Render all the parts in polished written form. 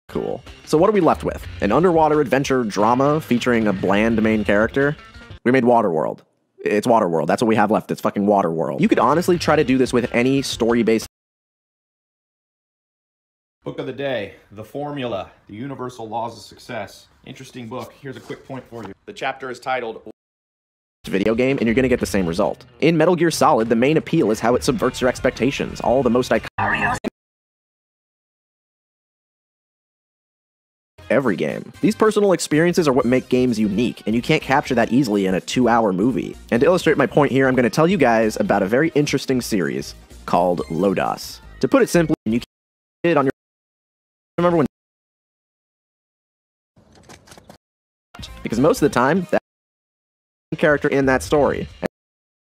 cool. So what are we left with? An underwater adventure drama featuring a bland main character? We made Waterworld. It's Waterworld. That's what we have left. It's fucking Waterworld. You could honestly try to do this with any story-based Book of the day, The Formula, The Universal Laws of Success. Interesting book. Here's a quick point for you. The chapter is titled video game, and you're gonna get the same result. In Metal Gear Solid, the main appeal is how it subverts your expectations. All the most iconic every game. These personal experiences are what make games unique, and you can't capture that easily in a 2-hour movie. And to illustrate my point here, I'm gonna tell you guys about a very interesting series called Lodos. To put it simply, you can get it on your remember when because most of the time that character in that story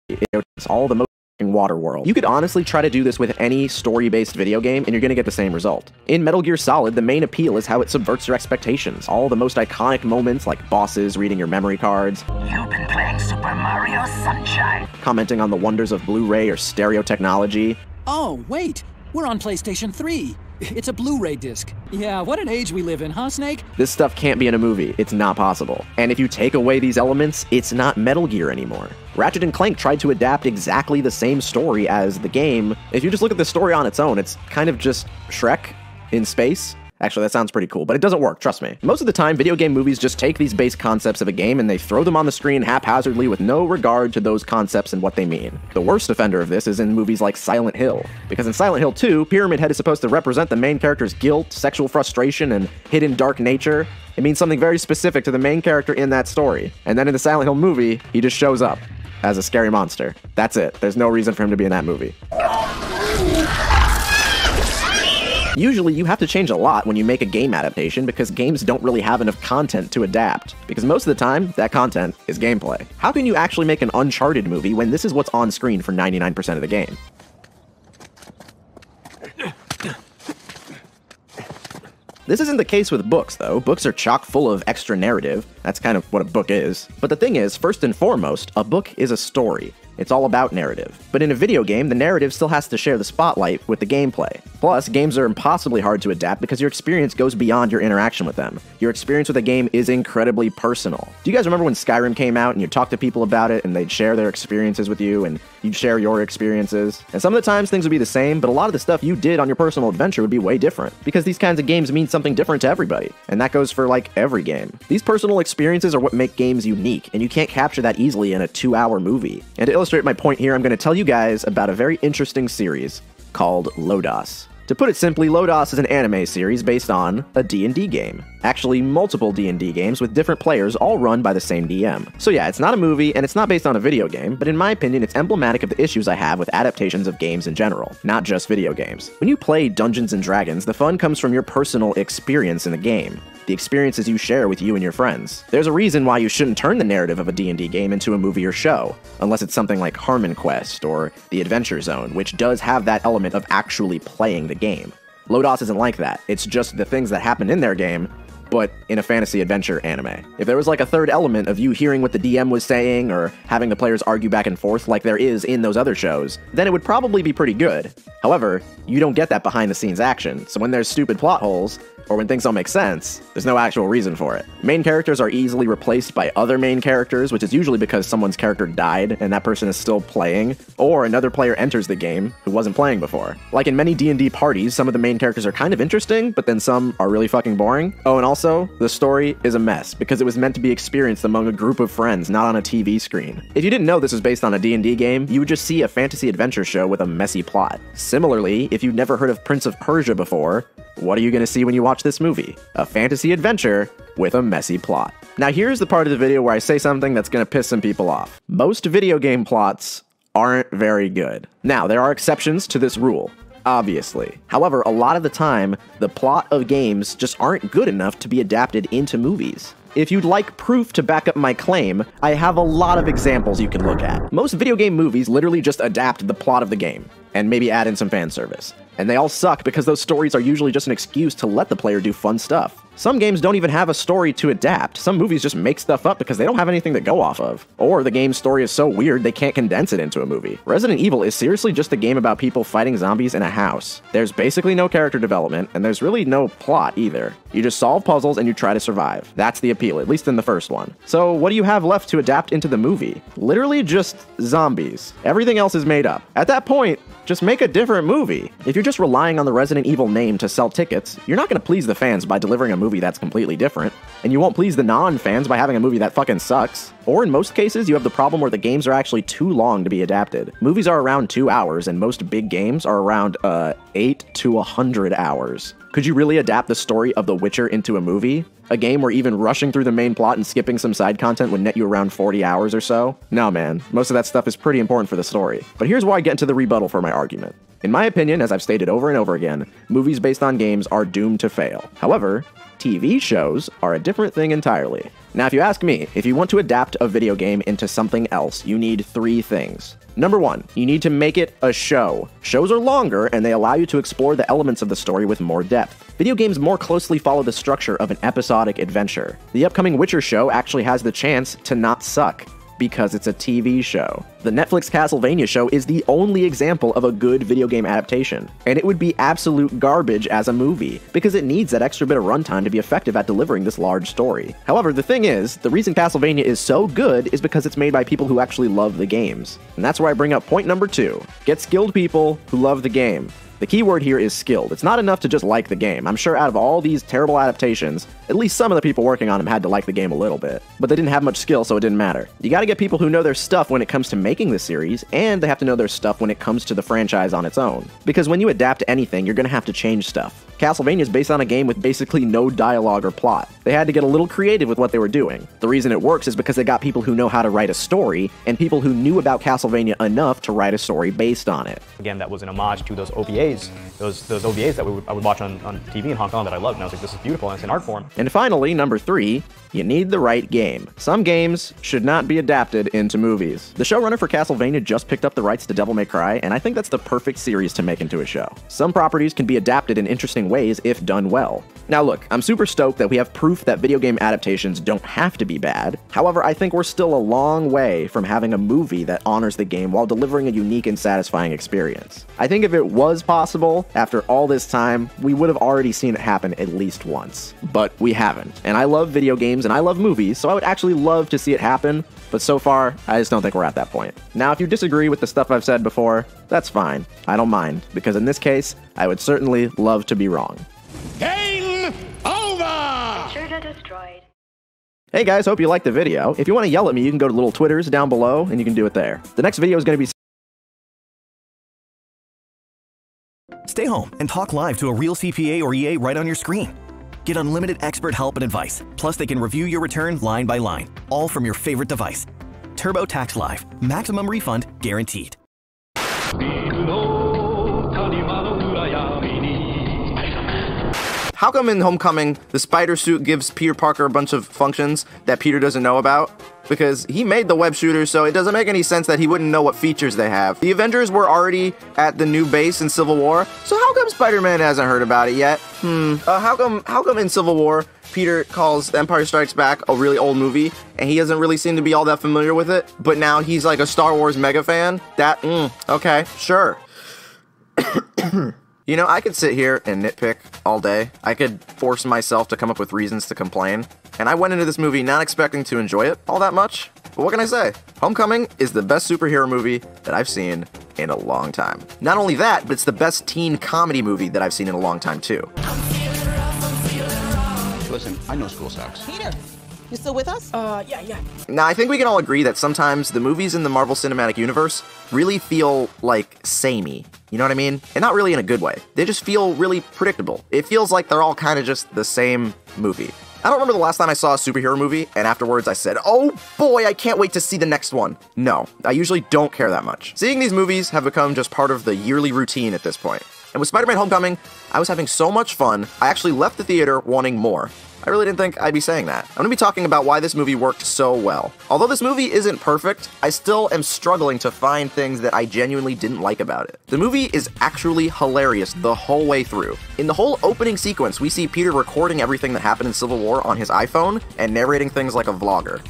it's all the most Waterworld. You could honestly try to do this with any story-based video game and you're gonna get the same result. In Metal Gear Solid, the main appeal is how it subverts your expectations. All the most iconic moments like bosses reading your memory cards, you've been playing Super Mario Sunshine, commenting on the wonders of Blu-ray or stereo technology. Oh, wait! We're on PlayStation 3. It's a Blu-ray disc. Yeah, what an age we live in, huh, Snake? This stuff can't be in a movie. It's not possible. And if you take away these elements, it's not Metal Gear anymore. Ratchet & Clank tried to adapt exactly the same story as the game. If you just look at the story on its own, it's kind of just Shrek in space. Actually, that sounds pretty cool, but it doesn't work, trust me. Most of the time, video game movies just take these base concepts of a game and they throw them on the screen haphazardly with no regard to those concepts and what they mean. The worst offender of this is in movies like Silent Hill, because in Silent Hill 2, Pyramid Head is supposed to represent the main character's guilt, sexual frustration, and hidden dark nature. It means something very specific to the main character in that story. And then in the Silent Hill movie, he just shows up as a scary monster. That's it. There's no reason for him to be in that movie. Usually, you have to change a lot when you make a game adaptation because games don't really have enough content to adapt. Because most of the time, that content is gameplay. How can you actually make an Uncharted movie when this is what's on screen for 99% of the game? This isn't the case with books, though. Books are chock full of extra narrative. That's kind of what a book is. But the thing is, first and foremost, a book is a story. It's all about narrative. But in a video game, the narrative still has to share the spotlight with the gameplay. Plus, games are impossibly hard to adapt because your experience goes beyond your interaction with them. Your experience with a game is incredibly personal. Do you guys remember when Skyrim came out and you talk to people about it and they'd share their experiences with you and you'd share your experiences? And some of the times things would be the same, but a lot of the stuff you did on your personal adventure would be way different. Because these kinds of games mean something different to everybody. And that goes for like every game. These personal experiences are what make games unique, and you can't capture that easily in a 2-hour movie. And to illustrate my point here, I'm going to tell you guys about a very interesting series called Lodos. To put it simply, Lodos is an anime series based on a D&D game. Actually, multiple D&D games with different players all run by the same DM. So yeah, it's not a movie and it's not based on a video game, but in my opinion, it's emblematic of the issues I have with adaptations of games in general, not just video games. When you play Dungeons & Dragons, the fun comes from your personal experience in the game. The experiences you share with you and your friends. There's a reason why you shouldn't turn the narrative of a D&D game into a movie or show, unless it's something like Harmon Quest or The Adventure Zone, which does have that element of actually playing the game. Lodos isn't like that. It's just the things that happen in their game, but in a fantasy adventure anime. If there was like a third element of you hearing what the DM was saying or having the players argue back and forth like there is in those other shows, then it would probably be pretty good. However, you don't get that behind the scenes action, so when there's stupid plot holes, or when things don't make sense, there's no actual reason for it. Main characters are easily replaced by other main characters, which is usually because someone's character died and that person is still playing, or another player enters the game who wasn't playing before. Like in many D&D parties, some of the main characters are kind of interesting, but then some are really fucking boring. Oh, and also, the story is a mess, because it was meant to be experienced among a group of friends, not on a TV screen. If you didn't know this was based on a D&D game, you would just see a fantasy adventure show with a messy plot. Similarly, if you've never heard of Prince of Persia before, what are you going to see when you watch this movie? A fantasy adventure with a messy plot. Now here's the part of the video where I say something that's going to piss some people off. Most video game plots aren't very good. Now, there are exceptions to this rule, obviously. However, a lot of the time, the plot of games just aren't good enough to be adapted into movies. If you'd like proof to back up my claim, I have a lot of examples you can look at. Most video game movies literally just adapt the plot of the game, and maybe add in some fan service. And they all suck because those stories are usually just an excuse to let the player do fun stuff. Some games don't even have a story to adapt. Some movies just make stuff up because they don't have anything to go off of. Or the game's story is so weird they can't condense it into a movie. Resident Evil is seriously just a game about people fighting zombies in a house. There's basically no character development, and there's really no plot either. You just solve puzzles and you try to survive. That's the appeal, at least in the first one. So what do you have left to adapt into the movie? Literally just zombies. Everything else is made up. At that point, just make a different movie. If you're just relying on the Resident Evil name to sell tickets, you're not going to please the fans by delivering a movie that's completely different, and you won't please the non-fans by having a movie that fucking sucks. Or in most cases, you have the problem where the games are actually too long to be adapted. Movies are around 2 hours, and most big games are around 8 to 100 hours. Could you really adapt the story of The Witcher into a movie? A game where even rushing through the main plot and skipping some side content would net you around 40 hours or so? No, man. Most of that stuff is pretty important for the story. But here's where I get into the rebuttal for my argument. In my opinion, as I've stated over and over again, movies based on games are doomed to fail. However, TV shows are a different thing entirely. Now, if you ask me, if you want to adapt a video game into something else, you need 3 things. Number 1, you need to make it a show. Shows are longer, and they allow you to explore the elements of the story with more depth. Video games more closely follow the structure of an episodic adventure. The upcoming Witcher show actually has the chance to not suck, because it's a TV show. The Netflix Castlevania show is the only example of a good video game adaptation, and it would be absolute garbage as a movie, because it needs that extra bit of runtime to be effective at delivering this large story. However, the thing is, the reason Castlevania is so good is because it's made by people who actually love the games. And that's where I bring up point number 2. Get skilled people who love the game. The key word here is skilled. It's not enough to just like the game. I'm sure out of all these terrible adaptations, at least some of the people working on them had to like the game a little bit. But they didn't have much skill, so it didn't matter. You gotta get people who know their stuff when it comes to making the series, and they have to know their stuff when it comes to the franchise on its own. Because when you adapt anything, you're gonna have to change stuff. Castlevania is based on a game with basically no dialogue or plot. They had to get a little creative with what they were doing. The reason it works is because they got people who know how to write a story, and people who knew about Castlevania enough to write a story based on it. Again, that was an homage to those OVAs, those OVAs that I would watch on TV in Hong Kong that I loved, and I was like, this is beautiful, and it's an art form. And finally, number 3, you need the right game. Some games should not be adapted into movies. The showrunner for Castlevania just picked up the rights to Devil May Cry, and I think that's the perfect series to make into a show. Some properties can be adapted in interesting ways if done well. Now look, I'm super stoked that we have proof that video game adaptations don't have to be bad. However, I think we're still a long way from having a movie that honors the game while delivering a unique and satisfying experience. I think if it was possible, after all this time, we would have already seen it happen at least once. But we haven't. And I love video games and I love movies, so I would actually love to see it happen, but so far, I just don't think we're at that point. Now, if you disagree with the stuff I've said before, that's fine. I don't mind, because in this case, I would certainly love to be wrong. Game over! Intruder destroyed. Hey guys, hope you liked the video. If you want to yell at me, you can go to little Twitters down below, and you can do it there. The next video is going to be... Stay home and talk live to a real CPA or EA right on your screen. Get unlimited expert help and advice. Plus, they can review your return line by line, all from your favorite device. TurboTax Live. Maximum refund guaranteed. How come in Homecoming, the spider suit gives Peter Parker a bunch of functions that Peter doesn't know about? Because he made the web shooter, so it doesn't make any sense that he wouldn't know what features they have. The Avengers were already at the new base in Civil War, so how come Spider-Man hasn't heard about it yet? How come in Civil War, Peter calls The Empire Strikes Back a really old movie, and he doesn't really seem to be all that familiar with it, but now he's like a Star Wars mega fan? Okay, sure. You know, I could sit here and nitpick all day. I could force myself to come up with reasons to complain. And I went into this movie not expecting to enjoy it all that much. But what can I say? Homecoming is the best superhero movie that I've seen in a long time. Not only that, but it's the best teen comedy movie that I've seen in a long time too. Listen, I know school sucks. Peter, you still with us? Yeah. Now, I think we can all agree that sometimes the movies in the Marvel Cinematic Universe really feel like samey. You know what I mean? And not really in a good way. They just feel really predictable. It feels like they're all kind of just the same movie. I don't remember the last time I saw a superhero movie, and afterwards I said, oh boy, I can't wait to see the next one. No, I usually don't care that much. Seeing these movies have become just part of the yearly routine at this point. And with Spider-Man Homecoming, I was having so much fun, I actually left the theater wanting more. I really didn't think I'd be saying that. I'm gonna be talking about why this movie worked so well. Although this movie isn't perfect, I still am struggling to find things that I genuinely didn't like about it. The movie is actually hilarious the whole way through. In the whole opening sequence, we see Peter recording everything that happened in Civil War on his iPhone and narrating things like a vlogger.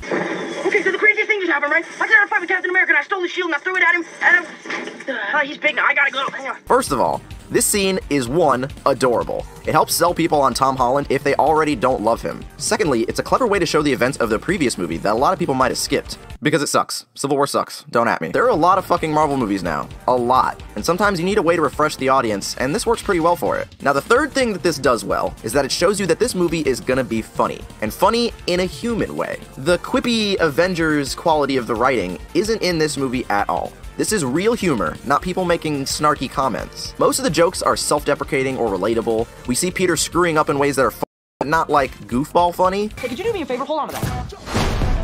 Okay, so the craziest thing just happened, right? I got in a fight with Captain America and I stole the shield and I threw it at him and he's big now, I gotta go. Hang on. First of all, this scene is, one, adorable. It helps sell people on Tom Holland if they already don't love him. Secondly, it's a clever way to show the events of the previous movie that a lot of people might have skipped. Because it sucks. Civil War sucks. Don't at me. There are a lot of fucking Marvel movies now. A lot. And sometimes you need a way to refresh the audience, and this works pretty well for it. Now, the third thing that this does well is that it shows you that this movie is gonna be funny. And funny in a human way. The quippy Avengers quality of the writing isn't in this movie at all. This is real humor, not people making snarky comments. Most of the jokes are self-deprecating or relatable. We see Peter screwing up in ways that are not like goofball funny. Hey, could you do me a favor? Hold on to that.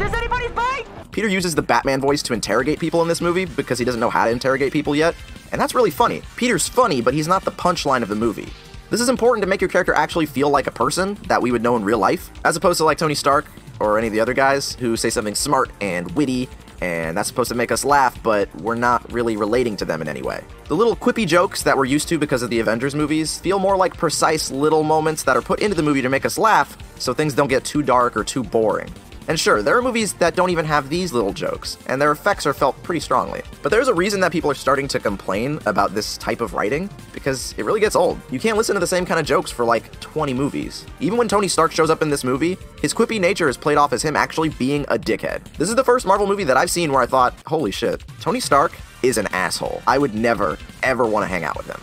Does anybody's bite? Peter uses the Batman voice to interrogate people in this movie because he doesn't know how to interrogate people yet, and that's really funny. Peter's funny, but he's not the punchline of the movie. This is important to make your character actually feel like a person that we would know in real life, as opposed to like Tony Stark or any of the other guys who say something smart and witty, and that's supposed to make us laugh, but we're not really relating to them in any way. The little quippy jokes that we're used to because of the Avengers movies feel more like precise little moments that are put into the movie to make us laugh, so things don't get too dark or too boring. And sure, there are movies that don't even have these little jokes, and their effects are felt pretty strongly. But there's a reason that people are starting to complain about this type of writing, because it really gets old. You can't listen to the same kind of jokes for like 20 movies. Even when Tony Stark shows up in this movie, his quippy nature is played off as him actually being a dickhead. This is the first Marvel movie that I've seen where I thought, holy shit, Tony Stark is an asshole. I would never, ever want to hang out with him.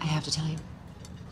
I have to tell you,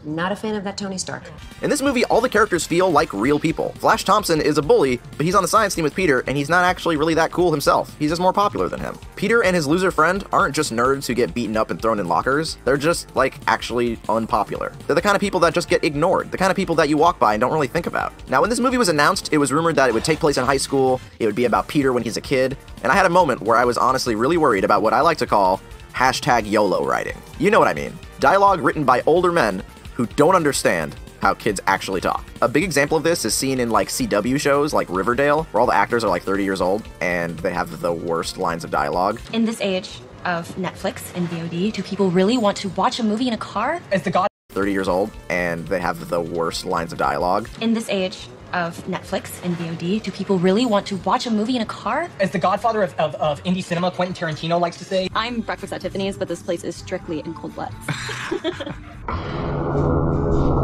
not a fan of that Tony Stark. In this movie, all the characters feel like real people. Flash Thompson is a bully, but he's on the science team with Peter, and he's not actually really that cool himself. He's just more popular than him. Peter and his loser friend aren't just nerds who get beaten up and thrown in lockers. They're just, like, actually unpopular. They're the kind of people that just get ignored, the kind of people that you walk by and don't really think about. Now, when this movie was announced, it was rumored that it would take place in high school, it would be about Peter when he's a kid, and I had a moment where I was honestly really worried about what I like to call #YOLO writing. You know what I mean. Dialogue written by older men who don't understand how kids actually talk. A big example of this is seen in like CW shows like Riverdale, where all the actors are like 30 years old and they have the worst lines of dialogue. In this age of Netflix and VOD, do people really want to watch a movie in a car? As the god 30 years old and they have the worst lines of dialogue. In this age of Netflix and VOD, do people really want to watch a movie in a car? As the godfather of indie cinema, Quentin Tarantino likes to say, I'm breakfast at Tiffany's, but this place is strictly in cold blood.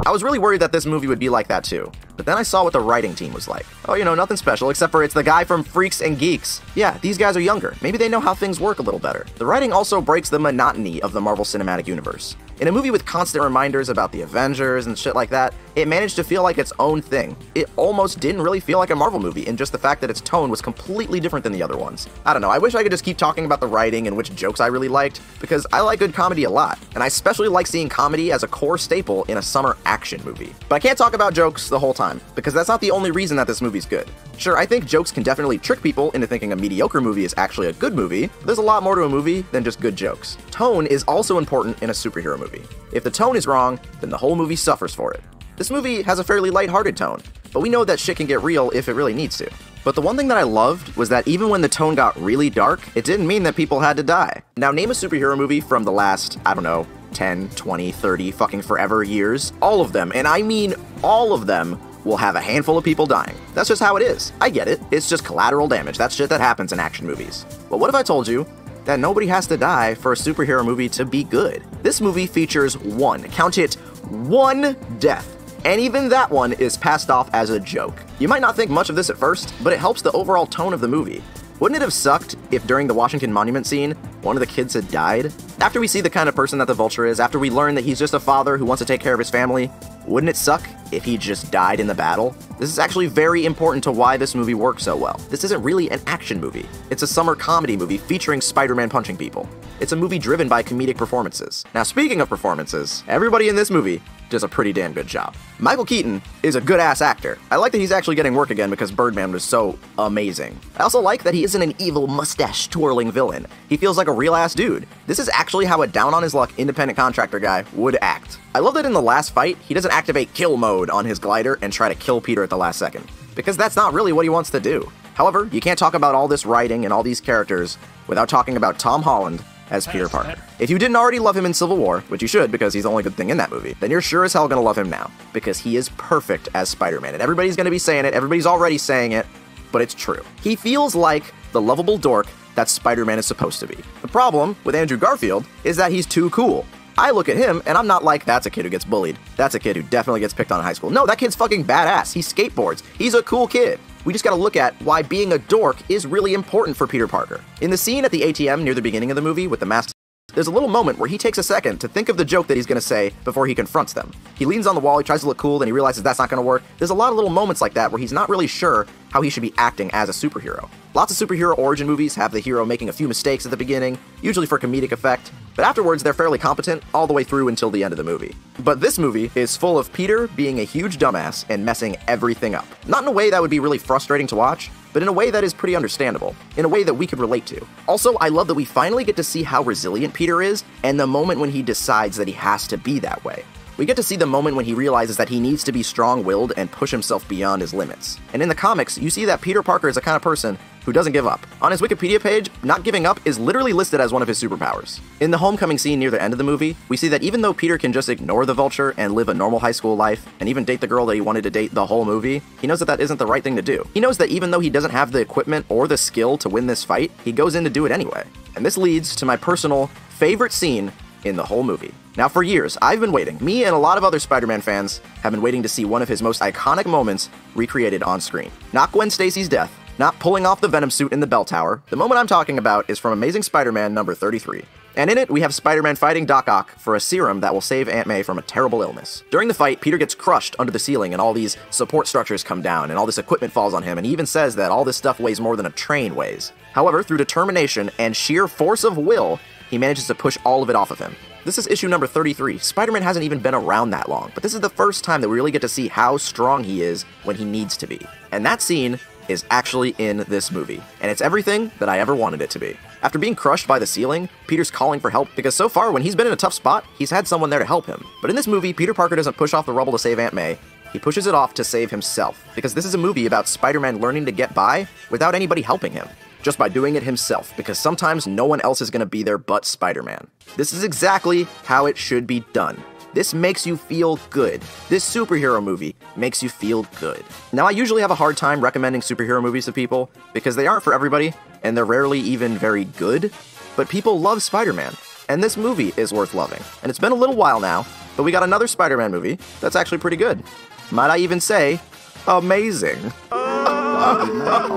I was really worried that this movie would be like that too, but then I saw what the writing team was like. Oh, you know, nothing special, except for it's the guy from Freaks and Geeks. Yeah, these guys are younger. Maybe they know how things work a little better. The writing also breaks the monotony of the Marvel Cinematic Universe. In a movie with constant reminders about the Avengers and shit like that, it managed to feel like its own thing. It almost didn't really feel like a Marvel movie in just the fact that its tone was completely different than the other ones. I don't know, I wish I could just keep talking about the writing and which jokes I really liked, because I like good comedy a lot, and I especially like seeing comedy as a core staple in a summer action movie. But I can't talk about jokes the whole time, because that's not the only reason that this movie's good. Sure, I think jokes can definitely trick people into thinking a mediocre movie is actually a good movie, but there's a lot more to a movie than just good jokes. Tone is also important in a superhero movie. If the tone is wrong, then the whole movie suffers for it. This movie has a fairly lighthearted tone, but we know that shit can get real if it really needs to. But the one thing that I loved was that even when the tone got really dark, it didn't mean that people had to die. Now name a superhero movie from the last, I don't know, 10, 20, 30, fucking forever years. All of them, and I mean all of them, will have a handful of people dying. That's just how it is. I get it. It's just collateral damage. That's shit that happens in action movies. But what if I told you that nobody has to die for a superhero movie to be good? This movie features one, count it, one death. And even that one is passed off as a joke. You might not think much of this at first, but it helps the overall tone of the movie. Wouldn't it have sucked if during the Washington Monument scene, one of the kids had died? After we see the kind of person that the Vulture is, after we learn that he's just a father who wants to take care of his family, wouldn't it suck if he just died in the battle? This is actually very important to why this movie works so well. This isn't really an action movie. It's a summer comedy movie featuring Spider-Man punching people. It's a movie driven by comedic performances. Now, speaking of performances, everybody in this movie does a pretty damn good job. Michael Keaton is a good-ass actor. I like that he's actually getting work again because Birdman was so amazing. I also like that he isn't an evil mustache-twirling villain. He feels like a real-ass dude. This is actually how a down-on-his-luck independent contractor guy would act. I love that in the last fight, he doesn't activate kill mode on his glider and try to kill Peter at the last second, because that's not really what he wants to do. However, you can't talk about all this writing and all these characters without talking about Tom Holland as Peter Parker. If you didn't already love him in Civil War, which you should because he's the only good thing in that movie, then you're sure as hell gonna love him now, because he is perfect as Spider-Man, and everybody's gonna be saying it, everybody's already saying it, but it's true. He feels like the lovable dork that Spider-Man is supposed to be. The problem with Andrew Garfield is that he's too cool. I look at him, and I'm not like, that's a kid who gets bullied. That's a kid who definitely gets picked on in high school. No, that kid's fucking badass. He skateboards. He's a cool kid. We just gotta look at why being a dork is really important for Peter Parker. In the scene at the ATM near the beginning of the movie with the masked, there's a little moment where he takes a second to think of the joke that he's gonna say before he confronts them. He leans on the wall, he tries to look cool, then he realizes that's not gonna work. There's a lot of little moments like that where he's not really sure how he should be acting as a superhero. Lots of superhero origin movies have the hero making a few mistakes at the beginning, usually for comedic effect, but afterwards they're fairly competent all the way through until the end of the movie. But this movie is full of Peter being a huge dumbass and messing everything up. Not in a way that would be really frustrating to watch, but in a way that is pretty understandable, in a way that we could relate to. Also, I love that we finally get to see how resilient Peter is, and the moment when he decides that he has to be that way. We get to see the moment when he realizes that he needs to be strong-willed and push himself beyond his limits. And in the comics, you see that Peter Parker is the kind of person who doesn't give up. On his Wikipedia page, not giving up is literally listed as one of his superpowers. In the homecoming scene near the end of the movie, we see that even though Peter can just ignore the Vulture and live a normal high school life, and even date the girl that he wanted to date the whole movie, he knows that that isn't the right thing to do. He knows that even though he doesn't have the equipment or the skill to win this fight, he goes in to do it anyway. And this leads to my personal favorite scene in the whole movie. Now, for years, I've been waiting. Me and a lot of other Spider-Man fans have been waiting to see one of his most iconic moments recreated on screen. Not Gwen Stacy's death, not pulling off the Venom suit in the bell tower. The moment I'm talking about is from Amazing Spider-Man number 33. And in it, we have Spider-Man fighting Doc Ock for a serum that will save Aunt May from a terrible illness. During the fight, Peter gets crushed under the ceiling and all these support structures come down and all this equipment falls on him, and he even says that all this stuff weighs more than a train weighs. However, through determination and sheer force of will, he manages to push all of it off of him. This is issue number 33. Spider-Man hasn't even been around that long, but this is the first time that we really get to see how strong he is when he needs to be. And that scene is actually in this movie, and it's everything that I ever wanted it to be. After being crushed by the ceiling, Peter's calling for help because so far when he's been in a tough spot, he's had someone there to help him. But in this movie, Peter Parker doesn't push off the rubble to save Aunt May. He pushes it off to save himself, because this is a movie about Spider-Man learning to get by without anybody helping him, just by doing it himself, because sometimes no one else is going to be there but Spider-Man. This is exactly how it should be done. This makes you feel good. This superhero movie makes you feel good. Now, I usually have a hard time recommending superhero movies to people because they aren't for everybody, and they're rarely even very good, but people love Spider-Man, and this movie is worth loving. And it's been a little while now, but we got another Spider-Man movie that's actually pretty good. Might I even say, amazing. I'll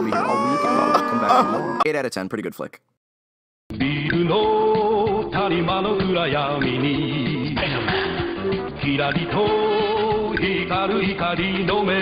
be here all week, and I'll come back for more. 8 out of 10, pretty good flick. ビルの谷間の暗闇にキラリと光る光の目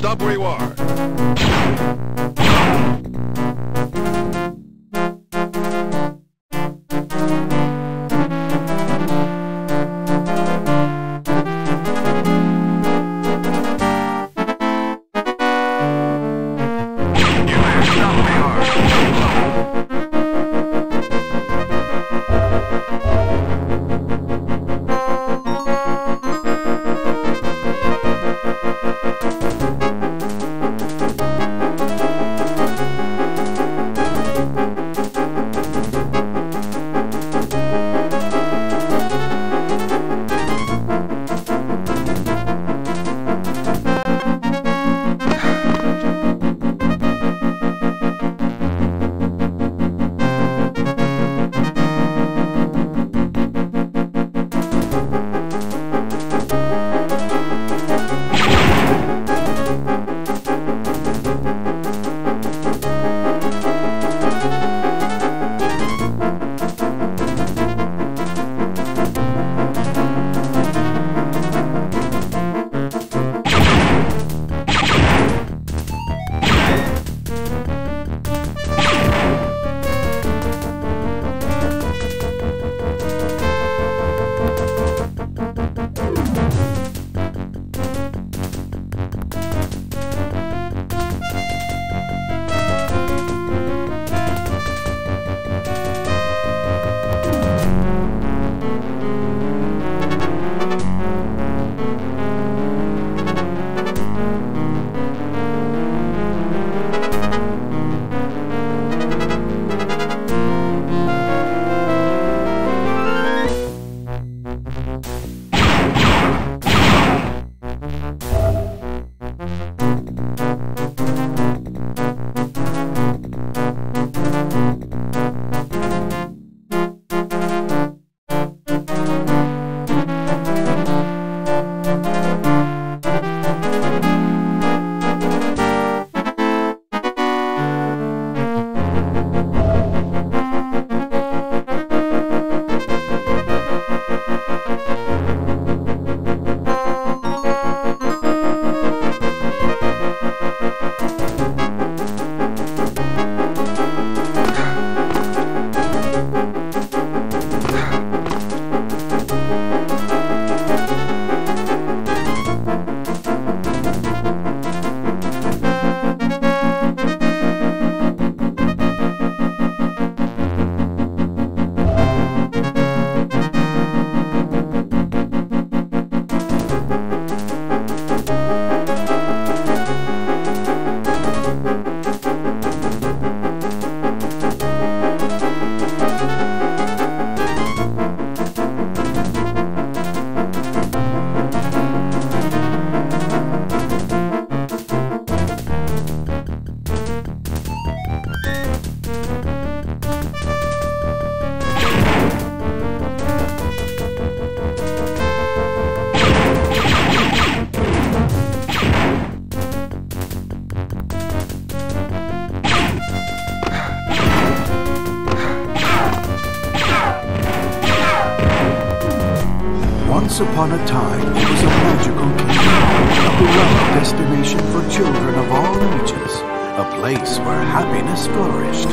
stop where you are. Once upon a time, there was a magical kingdom, a beloved destination for children of all ages, a place where happiness flourished.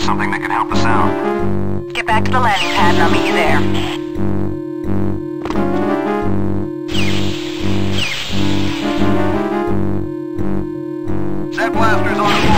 Something that could help us out. Get back to the landing pad and I'll meet you there. Zap blasters on